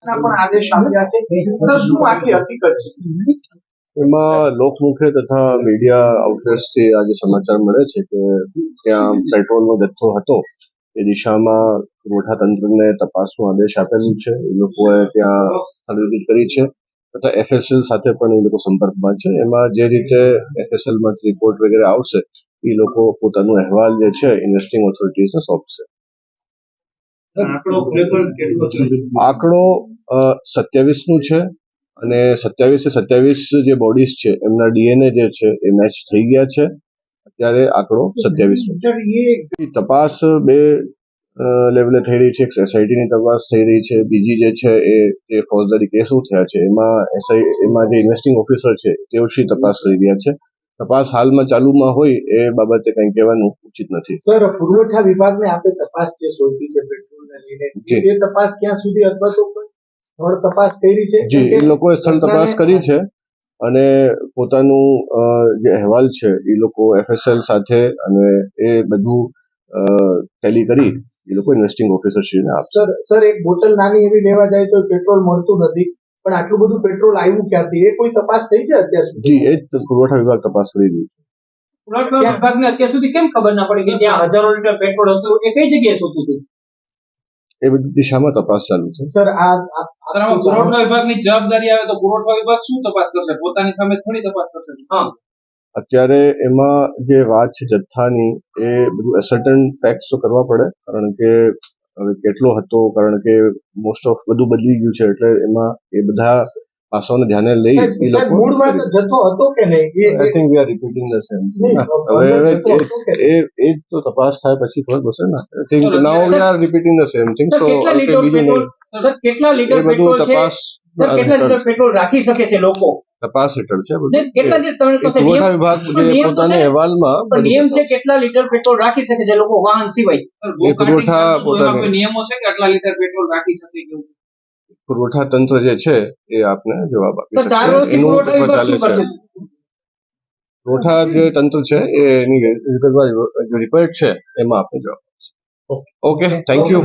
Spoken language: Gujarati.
પણ આદેશ આપ્યા છે. સર, શું આખી હકીકત છે? એમાં લોકમુખે તથા મીડિયા આઉટલેટ્સથી આજે સમાચાર મળે છે કે ત્યાં પેટ્રોલનો જથ્થો હતો એ દિશામાં પુરવઠા તંત્રને તપાસનો આદેશ આપેલું છે. એ લોકોએ ત્યાં સ્થળ વિઝિટ કરી છે તથા એફએસએલ સાથે પણ એ લોકો સંપર્કમાં છે. એમાં જે રીતે એફએસએલમાંથી રિપોર્ટ વગેરે આવશે એ લોકો પોતાનો અહેવાલ જે છે ઇન્વેસ્ટિંગ ઓથોરિટીઝને સોંપશે. આંકડો 27નું છે અને 27 જે બોડીઝ છે એમના ડીએનએ જે છે એ મેચ થઈ ગયા છે. અત્યારે આંકડો 27નો છે. તપાસ બે લેવલે થઈ રહી છે. એક એસઆઈટીની તપાસ થઈ રહી છે. બીજી જે છે એ ફોજદારી કેસો થયા છે એમાં જે ઇન્વેસ્ટિંગ ઓફિસર છે તેઓ તપાસ કરી રહ્યા છે. તપાસ હાલમાં ચાલુમાં હોય એ બાબતે કંઈ કહેવાનું ઉચિત નથી. સર, પુરવઠા વિભાગને આપે તપાસ જે સોંપી છે પેટ્રોલને લઈને, એ તપાસ ક્યાં સુધી અથવા તો સ્થળ તપાસ કરી છે? જી, એ લોકોએ સ્થળ તપાસ કરી છે અને પોતાનું જે અહેવાલ છે એ લોકો એફએસએલ સાથે અને એ બધું ટેલી કરી એ લોકો ઇન્વેસ્ટિંગ ઓફિસરશ્રીને આપશે. સર, એક બોટલ નાની એવી લેવા જાય તો પેટ્રોલ મળતું નથી, પણ આટલું બધું પેટ્રોલ આવ્યું ક્યાંથી, એ કોઈ તપાસ થઈ છે અત્યાર સુધી? જી, એ જ પુરવઠા વિભાગ તપાસ કરી રહ્યું છે. પુરવઠા વિભાગને અત્યાર સુધી કેમ ખબર ના પડી કે ત્યાં હજારો લીટર પેટ્રોલ હતું? એ કઈ જગ્યાએ શોધ્યું હતું? એ બધી દિશામાં તપાસ ચાલુ છે. સર, પુરવઠા વિભાગની જવાબદારી આવે તો પુરવઠા વિભાગ શું તપાસ કરશે? પોતાની સામે થોડી તપાસ કરશે. હા, અત્યારે એમાં જે વાત છે જથ્થાની એ બધું એસર્ટન ફેક્ટ્સ તો કરવા પડે, કારણ કે હવે કેટલો હતો, કારણ કે મોસ્ટ ઓફ બધું બદલી ગયું છે એટલે એમાં એ બધા પાસાઓને ધ્યાને લઈ એ લોકો મૂળમાં જથ્થો હતો કે નહીં? I think we are repeating the same thing. હવે એ તો તપાસ થાય પછી ખબર પડશે ને. I think now we are repeating the same thing. તો કેટલા લીટર પેટ્રોલ છે? તપાસ કેટલા લીટર પેટ્રોલ રાખી શકે છે લોકો? તપાસ હેઠળ છે બધું. કેટલા લીટર પુરવઠા વિભાગ જે પોતાના અહેવાલમાં નિયમ છે કેટલા લીટર પેટ્રોલ રાખી શકે છે લોકો વાહન સિવાય? એ પુરવઠા પોતાના નિયમો છે કે આટલા લીટર પેટ્રોલ રાખી શકે એવું પુરવઠા તંત્ર જે છે એ આપને જવાબ આપી સર, 4 શકશે. વર્ષથી એનું પુરવઠા વિભાગ ચાલે શું છે. કરતું? પુરવઠા જે તંત્ર છે એની વિગતવાર જે રિપોર્ટ છે એમાં આપને જવાબ આપશે. Okay, thank you.